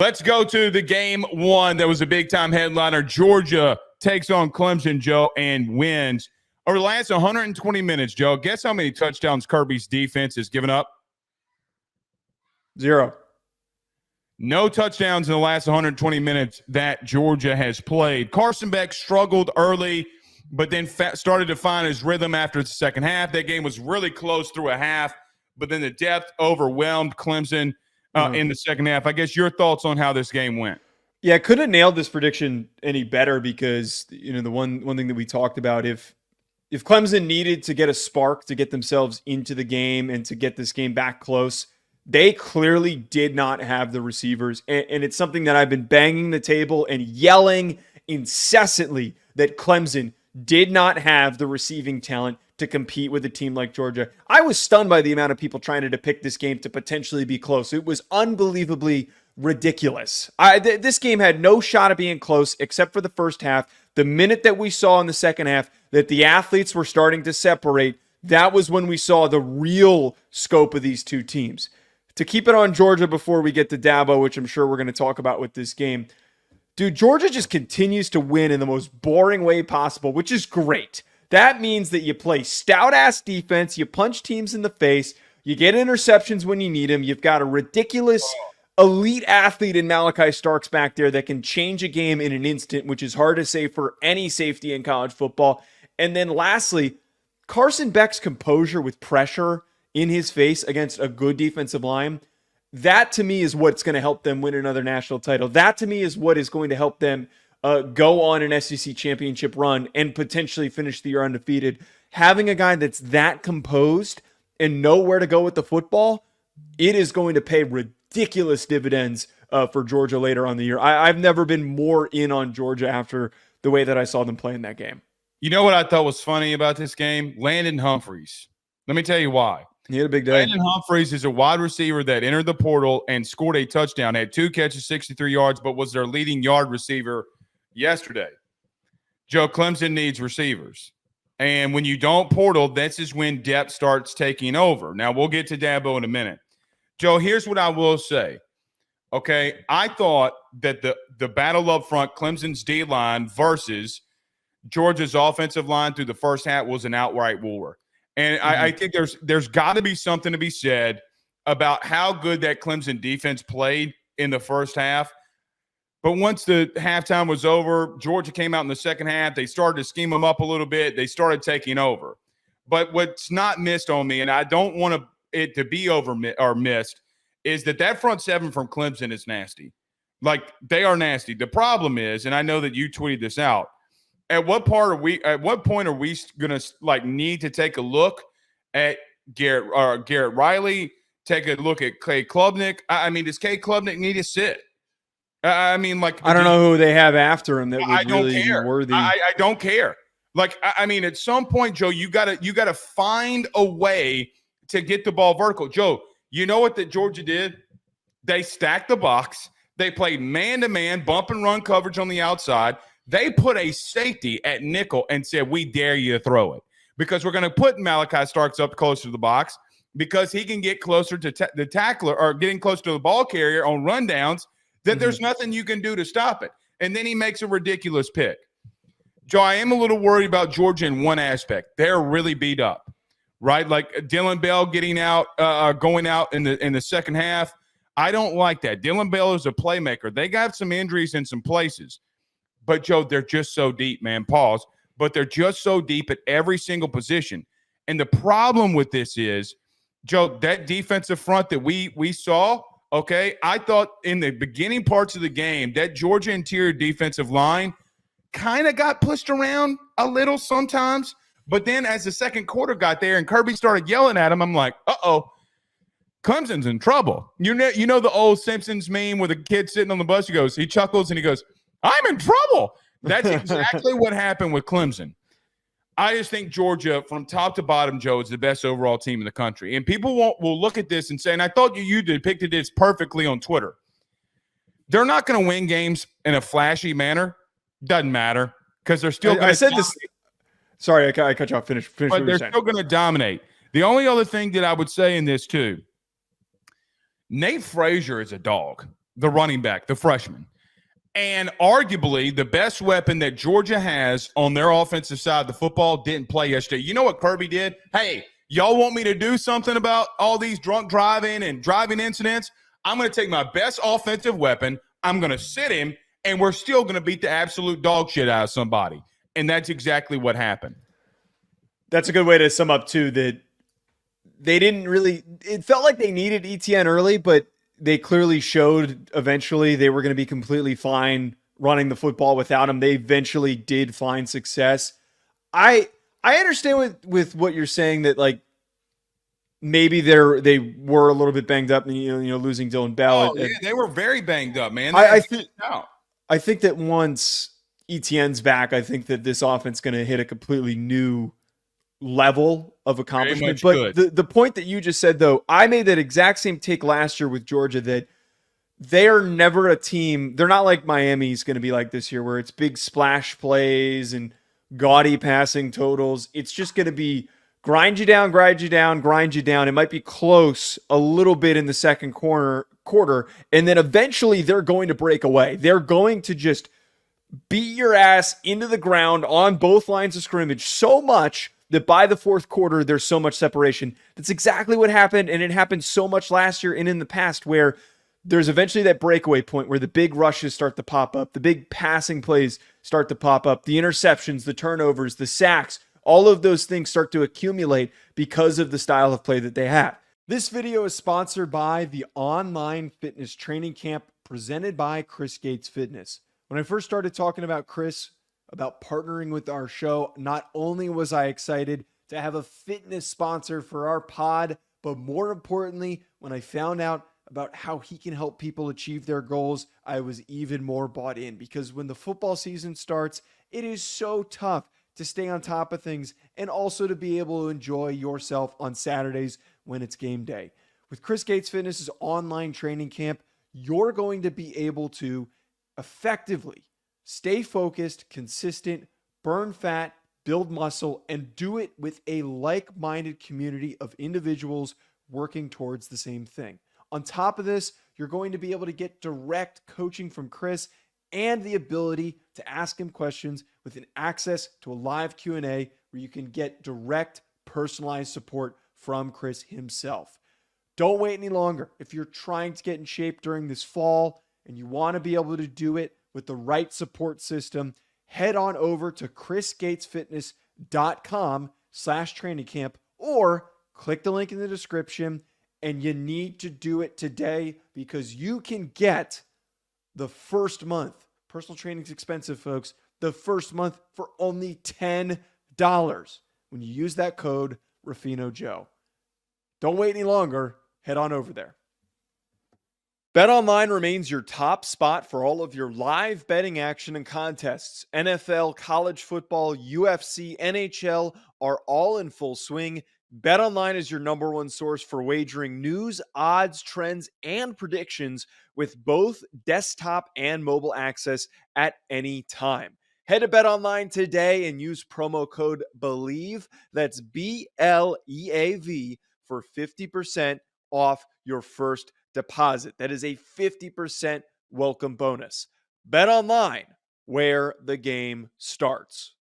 Let's go to the game one. That was a big-time headliner. Georgia takes on Clemson, Joe, and wins. Over the last 120 minutes, Joe, guess how many touchdowns Kirby's defense has given up? 0. No touchdowns in the last 120 minutes that Georgia has played. Carson Beck struggled early, but then started to find his rhythm after the second half. That game was really close through a half, but then the depth overwhelmed Clemson in the second half. I guess your thoughts on how this game went. Yeah, I couldn't have nailed this prediction any better because, the one thing that we talked about, if Clemson needed to get a spark to get themselves into the game and to get this game back close, they clearly did not have the receivers. And it's something that I've been banging the table and yelling incessantly that Clemson did not have the receiving talent to compete with a team like Georgia. I was stunned by the amount of people trying to depict this game to potentially be close. It was unbelievably ridiculous. This game had no shot at being close except for the first half. The minute that we saw in the second half that the athletes were starting to separate, that was when we saw the real scope of these two teams. To keep it on Georgia before we get to Dabo, which I'm sure we're going to talk about with this game, dude, Georgia just continues to win in the most boring way possible, which is great. That means that you play stout-ass defense, you punch teams in the face, you get interceptions when you need them, you've got a ridiculous elite athlete in Malachi Starks back there that can change a game in an instant, which is hard to say for any safety in college football. And then lastly, Carson Beck's composure with pressure in his face against a good defensive line, that to me is what's going to help them win another national title. That to me is what is going to help them go on an SEC championship run and potentially finish the year undefeated. Having a guy that's that composed and know where to go with the football, it is going to pay ridiculous dividends for Georgia later on the year. I've never been more in on Georgia after the way that I saw them play in that game. You know what I thought was funny about this game? Landon Humphreys. Let me tell you why. He had a big day. Landon Humphreys is a wide receiver that entered the portal and scored a touchdown, had 2 catches, 63 yards, but was their leading yard receiver yesterday. Joe, Clemson needs receivers. And when you don't portal, this is when depth starts taking over. Now, we'll get to Dabo in a minute. Joe, here's what I will say. Okay, I thought that the battle up front, Clemson's D-line versus Georgia's offensive line through the first half was an outright war. And I think there's got to be something to be said about how good that Clemson defense played in the first half. But once the halftime was over, Georgia came out in the second half. They started to scheme them up a little bit. They started taking over. But what's not missed on me, and I don't want it to be missed, is that front seven from Clemson is nasty. Like, they are nasty. The problem is, and I know that you tweeted this out, At what point are we going to need to take a look at Garrett Riley, take a look at Clay Klubnik? I mean, does Clay Klubnik need to sit? I don't know who they have after him that would really be worthy. I don't care. I mean, at some point, Joe, you gotta find a way to get the ball vertical. Joe, you know what that Georgia did? They stacked the box. They played man-to-man, bump and run coverage on the outside. They put a safety at nickel and said, we dare you to throw it because we're going to put Malachi Starks up closer to the box because he can get closer to the tackler or getting close to the ball carrier on rundowns that there's nothing you can do to stop it. And then he makes a ridiculous pick. Joe, I am a little worried about Georgia in one aspect. They're really beat up, right? Like Dillon Bell going out in the second half. I don't like that. Dillon Bell is a playmaker. They got some injuries in some places. But, Joe, they're just so deep, man. Pause. But they're just so deep at every single position. And the problem with this is, Joe, that defensive front that we saw, okay, I thought in the beginning parts of the game, that Georgia interior defensive line kind of got pushed around a little sometimes. But then as the second quarter got there and Kirby started yelling at him, I'm like, uh-oh, Clemson's in trouble. You know the old Simpsons meme where the kid sitting on the bus, he chuckles and he goes, I'm in trouble. That's exactly what happened with Clemson. I just think Georgia, from top to bottom, Joe, is the best overall team in the country. And people will look at this and say, and I thought you depicted this perfectly on Twitter. They're not going to win games in a flashy manner. Doesn't matter because they're still going to I said this. Sorry, I cut you off. Finish but they're still going to dominate. The only other thing that I would say in this, too, Nate Frazier is a dog. the running back, the freshman. And arguably the best weapon that Georgia has on their offensive side of the football didn't play yesterday. You know what Kirby did? Hey, y'all want me to do something about all these drunk driving and driving incidents? I'm going to take my best offensive weapon. I'm going to sit him, and we're still going to beat the absolute dog shit out of somebody. And that's exactly what happened. That's a good way to sum up, too, that they didn't really – it felt like they needed ETN early, but they clearly showed eventually they were going to be completely fine running the football without him. They eventually did find success. I understand with what you're saying that, like, maybe they were a little bit banged up, and you know losing Dylan Bell. Oh, yeah, they were very banged up, man. I think that once ETN's back, I think that this offense is going to hit a completely new level of accomplishment. But the point that you just said, though, I made that exact same take last year with Georgia, that they're never a team. They're not like Miami's going to be like this year, where it's big splash plays and gaudy passing totals. It's just going to be grind you down, grind you down, grind you down. It might be close a little bit in the second quarter, and then eventually they're going to break away. They're going to just beat your ass into the ground on both lines of scrimmage so much that by the fourth quarter, there's so much separation. That's exactly what happened, and it happened so much last year and in the past, where there's eventually that breakaway point where the big rushes start to pop up, the big passing plays start to pop up, the interceptions, the turnovers, the sacks, all of those things start to accumulate because of the style of play that they have. This video is sponsored by the online fitness training camp presented by Chris Gates Fitness. When I first started talking about Chris, about partnering with our show, not only was I excited to have a fitness sponsor for our pod, but more importantly, when I found out about how he can help people achieve their goals, I was even more bought in, because when the football season starts, it is so tough to stay on top of things and also to be able to enjoy yourself on Saturdays when it's game day. With Chris Gates Fitness's online training camp, you're going to be able to effectively stay focused, consistent, burn fat, build muscle, and do it with a like-minded community of individuals working towards the same thing. On top of this, you're going to be able to get direct coaching from Chris and the ability to ask him questions with an access to a live Q&A where you can get direct, personalized support from Chris himself. Don't wait any longer. If you're trying to get in shape during this fall and you want to be able to do it with the right support system, head on over to chrisgatesfitness.com/training camp or click the link in the description. And you need to do it today, because you can get the first month. Personal training is expensive, folks. The first month for only $10 when you use that code RuffinoJoe. Don't wait any longer. Head on over there. BetOnline remains your top spot for all of your live betting action and contests. NFL, college football, UFC, NHL are all in full swing. BetOnline is your number one source for wagering news, odds, trends, and predictions, with both desktop and mobile access at any time. Head to BetOnline today and use promo code BELIEVE, that's BLEAV, for 50% off your first deposit. That is a 50% welcome bonus. BetOnline, where the game starts.